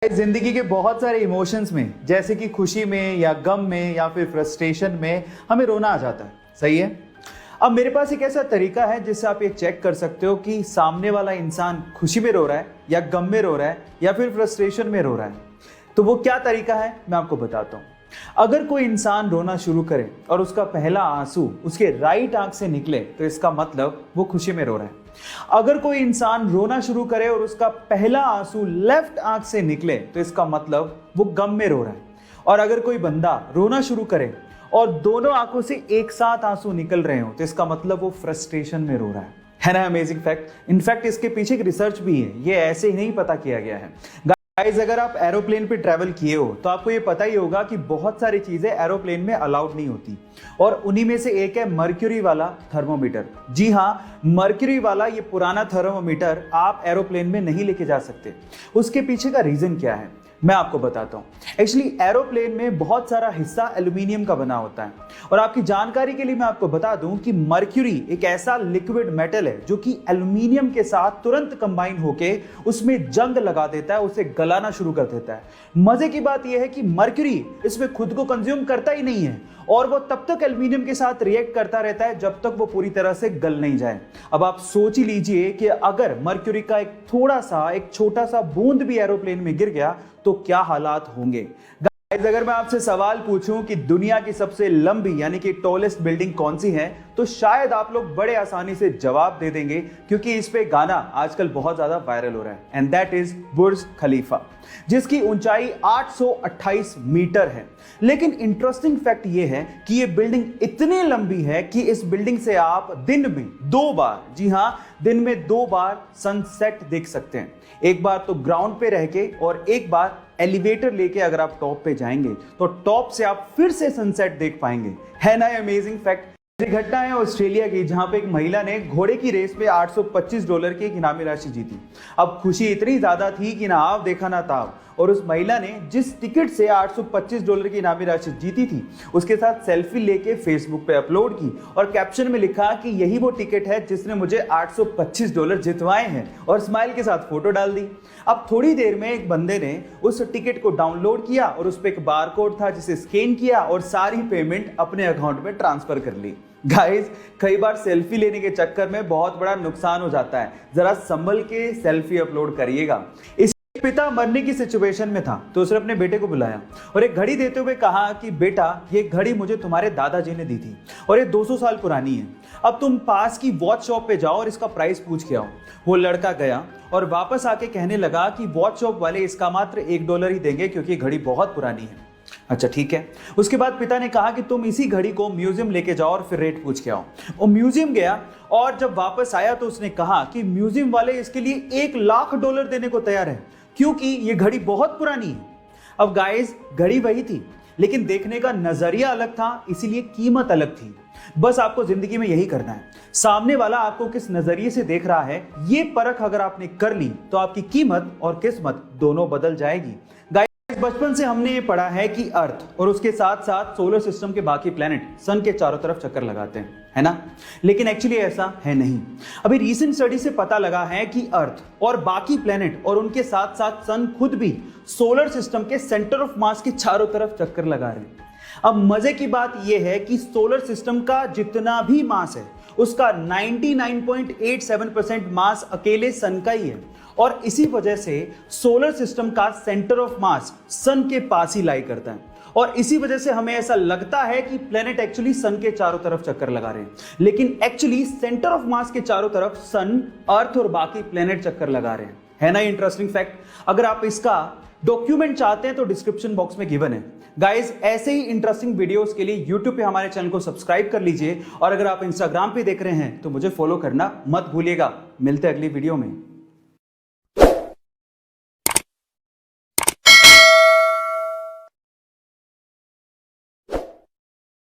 जिंदगी के बहुत सारे इमोशंस में, जैसे कि खुशी में या गम में या फिर फ्रस्ट्रेशन में हमें रोना आ जाता है। सही है। अब मेरे पास एक ऐसा तरीका है जिससे आप ये चेक कर सकते हो कि सामने वाला इंसान खुशी में रो रहा है या गम में रो रहा है या फिर फ्रस्ट्रेशन में रो रहा है। तो वो क्या तरीका है मैं आपको बताता हूँ। अगर कोई इंसान रोना शुरू करे और उसका पहला आंसू उसके राइट आंख से निकले तो इसका मतलब वो खुशी में रो रहा है। अगर कोई इंसान रोना शुरू करे और उसका पहला आंसू लेफ्ट आंख से निकले तो इसका मतलब वो गम में रो रहा है। और अगर कोई बंदा रोना शुरू करे और दोनों आंखों से एक साथ आंसू निकल रहे हो तो इसका मतलब वो फ्रस्ट्रेशन में रो रहा है ना। Amazing fact. इनफैक्ट इसके पीछे एक रिसर्च भी है, ये ऐसे ही नहीं पता किया गया है। गाइस, अगर आप एरोप्लेन पे ट्रैवल किए हो तो आपको ये पता ही होगा कि बहुत सारी चीजें एरोप्लेन में अलाउड नहीं होती और उन्हीं में से एक है मर्क्यूरी वाला थर्मोमीटर। जी हाँ, मर्क्यूरी वाला ये पुराना थर्मोमीटर आप एरोप्लेन में नहीं लेके जा सकते। उसके पीछे का रीजन क्या है मैं आपको बताता हूँ। एक्चुअली एरोप्लेन में बहुत सारा हिस्सा एल्यूमिनियम का बना होता है और आपकी जानकारी के लिए मैं आपको बता दूं कि मर्क्यूरी एक ऐसा लिक्विड मेटल है जो कि एल्यूमिनियम के साथ तुरंत कंबाइन होके उसमें जंग लगा देता है, उसे गलाना शुरू कर देता है। मजे की बात यह है कि मर्क्यूरी इसमें खुद को कंज्यूम करता ही नहीं है और वो तब तक एल्यूमिनियम के साथ रिएक्ट करता रहता है जब तक वो पूरी तरह से गल नहीं जाए। अब आप सोच ही लीजिए कि अगर मर्क्यूरी का एक छोटा सा बूंद भी एरोप्लेन में गिर गया तो क्या हालात होंगे। गाइस, अगर मैं आपसे सवाल पूछूं कि दुनिया की सबसे लंबी यानी कि टॉलेस्ट बिल्डिंग कौन सी है तो शायद आप लोग बड़े आसानी से जवाब दे देंगे, क्योंकि इस पे गाना आजकल बहुत ज्यादा वायरल हो रहा है एंड दैट इज बुर्ज खलीफा, जिसकी ऊंचाई 828 मीटर है। लेकिन इंटरेस्टिंग फैक्ट ये है कि ये बिल्डिंग इतनी लंबी है कि इस बिल्डिंग से आप दिन में 2 बार, जी हां, दिन में 2 बार सनसेट देख सकते हैं। एक बार तो ग्राउंड पे रह के और एक बार एलिवेटर लेके अगर आप टॉप पे जाएंगे तो टॉप से आप फिर से सनसेट देख पाएंगे। है ना अमेजिंग फैक्ट। घटना है ऑस्ट्रेलिया की, जहां पे एक महिला ने घोड़े की रेस में $825 की एक इनामी राशि जीती। अब खुशी इतनी ज्यादा थी कि ना आव देखा ना ताव, और उस महिला ने जिस टिकट से $825 की इनामी राशि जीती थी उसके साथ सेल्फी लेके फेसबुक पे अपलोड की और कैप्शन में लिखा कि यही वो टिकट है जिसने मुझे $825 जितवाए हैं, और स्माइल के साथ फोटो डाल दी। अब थोड़ी देर में एक बंदे ने उस टिकट को डाउनलोड किया और उस पर एक बारकोड था जिसे स्कैन किया और सारी पेमेंट अपने अकाउंट में ट्रांसफर कर ली। गाइस, कई बार सेल्फी लेने के चक्कर में बहुत बड़ा नुकसान हो जाता है, जरा संभल के सेल्फी अपलोड करिएगा। इस पिता मरने की सिचुएशन में था तो उसने अपने बेटे को बुलाया और एक घड़ी देते हुए कहा कि बेटा, ये घड़ी मुझे तुम्हारे दादाजी ने दी थी और ये 200 साल पुरानी है। अब तुम पास की वॉच शॉप पे जाओ और इसका प्राइस पूछ के आओ। वो लड़का गया और वापस आके कहने लगा कि वॉच शॉप वाले इसका मात्र $1 ही देंगे क्योंकि घड़ी बहुत पुरानी है। अच्छा ठीक है। उसके बाद पिता ने कहा कि तुम इसी घड़ी को म्यूजियम लेके जाओ और फिर रेट पूछ के आओ। वो म्यूजियम गया और जब वापस आया तो उसने कहा कि म्यूजियम वाले इसके लिए $1,00,000 देने को तैयार है क्योंकि ये घड़ी बहुत पुरानी है। अब गाइस, घड़ी वही थी लेकिन देखने का नजरिया अलग था, इसीलिए कीमत अलग थी। बस आपको जिंदगी में यही करना है, सामने वाला आपको किस नजरिए से देख रहा है ये परख अगर आपने कर ली तो आपकी कीमत और किस्मत दोनों बदल जाएगी। बचपन से हमने ये पढ़ा है कि अर्थ और उसके साथ साथ सोलर सिस्टम के बाकी प्लैनेट सन के चारों तरफ चक्कर लगाते हैं, है ना। लेकिन एक्चुअली ऐसा है नहीं। अभी रीसेंट स्टडी से पता लगा है कि अर्थ और बाकी प्लैनेट और उनके साथ साथ सन खुद भी सोलर सिस्टम के सेंटर ऑफ मास के चारों तरफ चक्कर लगा रहे हैं। अब मजे की बात यह है कि सोलर सिस्टम का जितना भी मास है उसका 99.87% मास अकेले सन का ही है और इसी वजह से सोलर सिस्टम का सेंटर ऑफ मास सन के पास ही लाई करता है और इसी वजह से हमें ऐसा लगता है कि प्लेनेट एक्चुअली सन के चारों तरफ चक्कर लगा रहे हैं, लेकिन एक्चुअली सेंटर ऑफ मास के चारों तरफ सन, अर्थ और बाकी प्लेनेट चक्कर लगा रहे हैं। है ना इंटरेस्टिंग फैक्ट। अगर आप इसका डॉक्यूमेंट चाहते हैं तो डिस्क्रिप्शन बॉक्स में गिवन है। गाइस, ऐसे ही इंटरेस्टिंग वीडियोस के लिए YouTube पे हमारे चैनल को सब्सक्राइब कर लीजिए और अगर आप Instagram पे देख रहे हैं तो मुझे फॉलो करना मत भूलिएगा। मिलते हैं अगली वीडियो में।